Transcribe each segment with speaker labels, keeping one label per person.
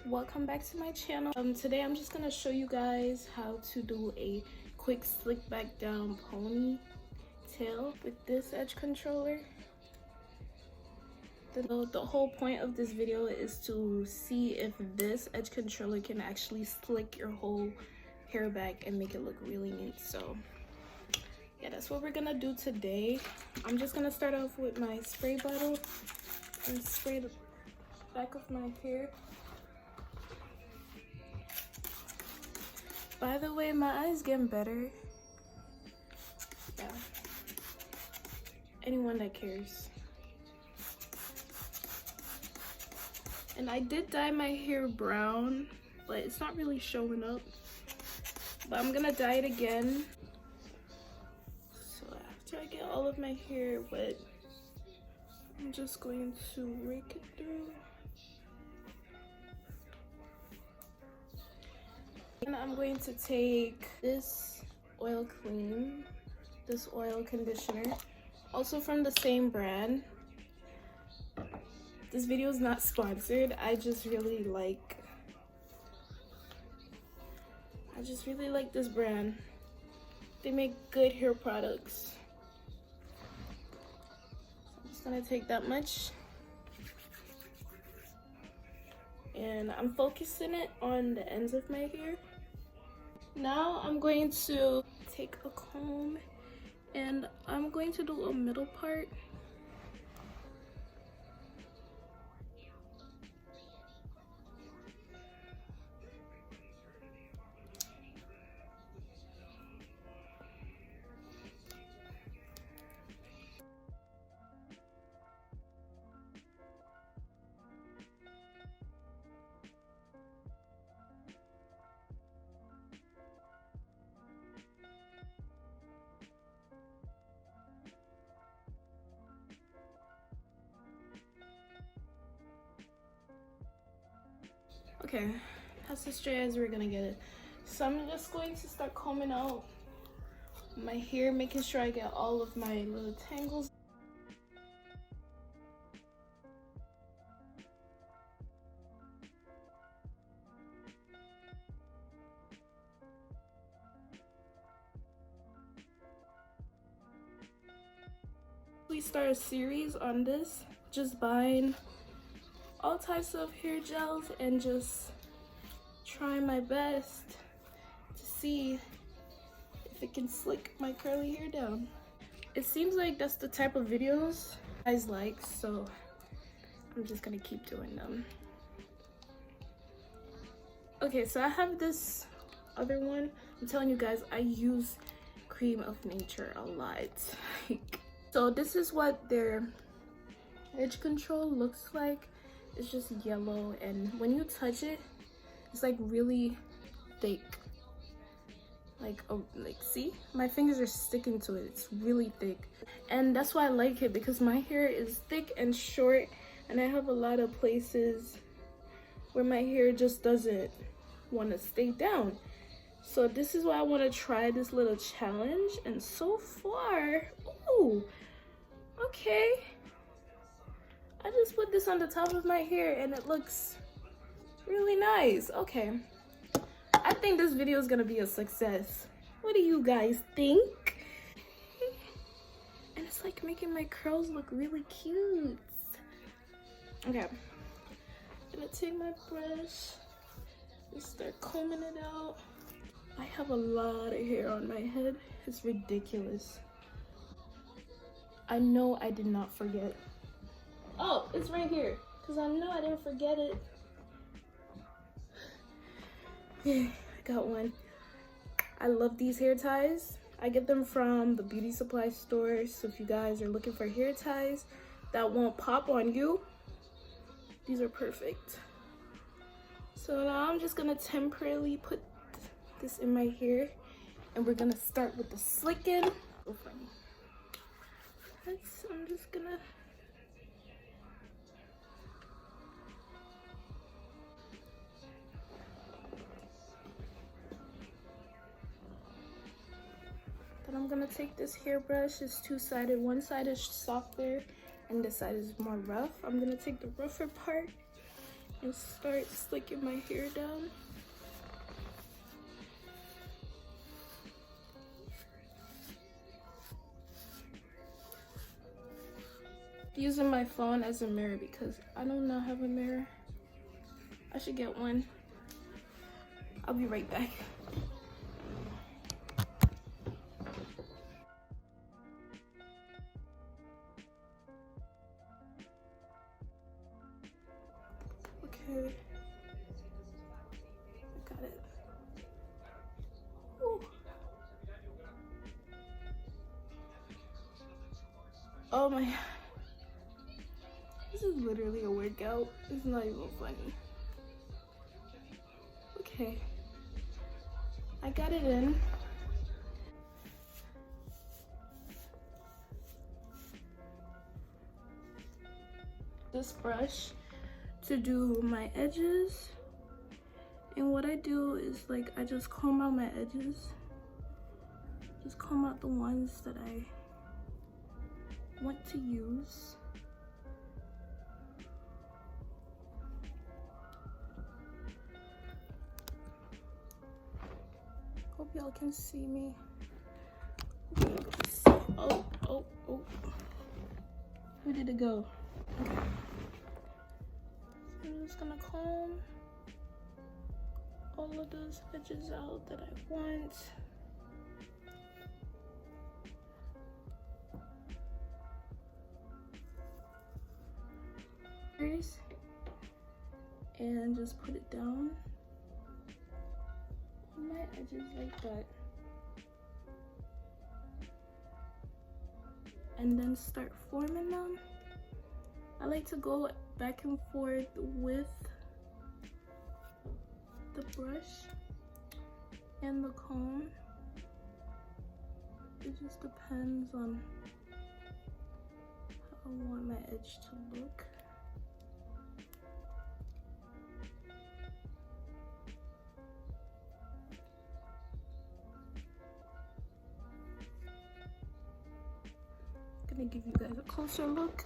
Speaker 1: Welcome back to my channel. Today I'm just gonna show you guys how to do a quick slick back down ponytail with this edge controller. The whole point of this video is to see if this edge controller can actually slick your whole hair back and make it look really neat. So yeah, that's what we're gonna do today. I'm just gonna start off with my spray bottle and spray the back of my hair. By the way, my eye's getting better. Yeah. Anyone that cares. And I did dye my hair brown, but it's not really showing up. But I'm gonna dye it again. So after I get all of my hair wet, I'm just going to rake it through. And I'm going to take this oil cream, this oil conditioner, also from the same brand. This video is not sponsored. I just really like this brand. They make good hair products. I'm just gonna take that much. And I'm focusing it on the ends of my hair. Now I'm going to take a comb and I'm going to do a middle part. Okay, that's as straight as we're gonna get it. So I'm just going to start combing out my hair, making sure I get all of my little tangles. We start a series on this, just buying all types of hair gels and just trying my best to see if it can slick my curly hair down. It seems like that's the type of videos you guys like, so I'm just gonna keep doing them. Okay, so I have this other one. I'm telling you guys, I use Creme of Nature a lot. So this is what their edge control looks like. It's just yellow, and when you touch it, it's like really thick. Like see, my fingers are sticking to it. It's really thick, and that's why I like it, because my hair is thick and short, and I have a lot of places where my hair just doesn't want to stay down. So this is why I want to try this little challenge, and so far, ooh, okay. I just put this on the top of my hair and it looks really nice. Okay, I think this video is gonna be a success. What do you guys think? And it's like making my curls look really cute. Okay, I'm gonna take my brush and start combing it out. I have a lot of hair on my head. It's ridiculous. I know I did not forget. Oh, it's right here, because I know I didn't forget it. I got one. I love these hair ties. I get them from the beauty supply store, so if you guys are looking for hair ties, that won't pop on you. These are perfect. So now I'm just gonna temporarily put this in my hair, and we're gonna start with the slicking. So funny. I'm just gonna I'm gonna take this hairbrush. It's two-sided. One side is softer and this side is more rough. I'm gonna take the rougher part and start slicking my hair down. Using my phone as a mirror because I do not have a mirror. I should get one. I'll be right back. Okay, I got it. Ooh. Oh my, this is literally a workout. It's not even funny. Okay, I got it in. This brush to do my edges, and what I do is like I just comb out my edges, just comb out the ones that I want to use. Hope y'all can see me. Oh, where did it go? Okay. I'm just gonna comb all of those edges out that I want. And just put it down on my edges like that. And then start forming them. I like to go back and forth with the brush and the comb. It just depends on how I want my edge to look. I'm gonna give you guys a closer look.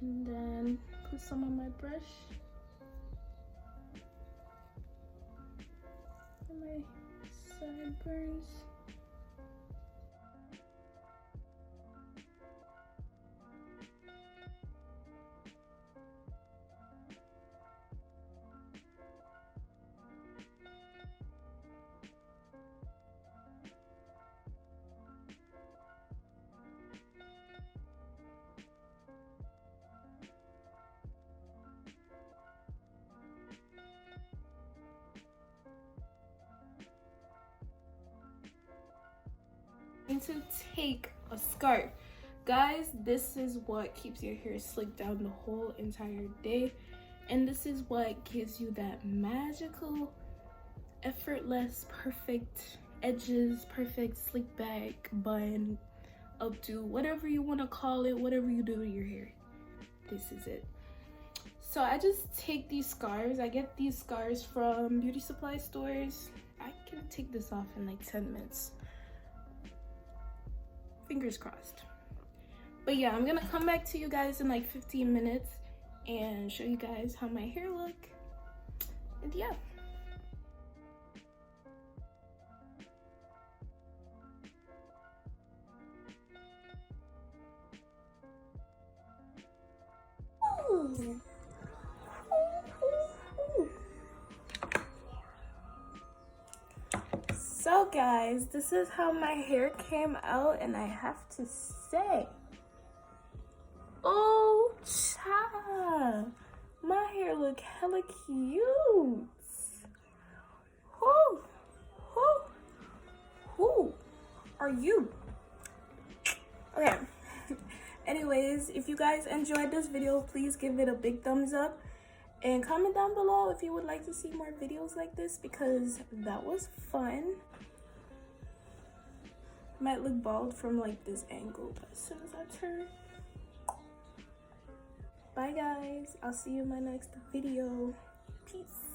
Speaker 1: And then put some on my brush for my sideburns. To take a scarf, guys, this is what keeps your hair slicked down the whole entire day, and this is what gives you that magical, effortless, perfect edges, perfect slick back, bun, updo, whatever you want to call it, whatever you do to your hair, this is it. So I just take these scarves. I get these scarves from beauty supply stores. I can take this off in like 10 minutes. Fingers crossed. But yeah, I'm gonna come back to you guys in like 15 minutes and show you guys how my hair look. And yeah. Ooh. So guys, this is how my hair came out, and I have to say, oh child, my hair look hella cute. Who are you? Okay. Anyways, if you guys enjoyed this video, please give it a big thumbs up and comment down below if you would like to see more videos like this, because that was fun. Might look bald from like this angle, but as soon as I turn. Bye guys, I'll see you in my next video. Peace.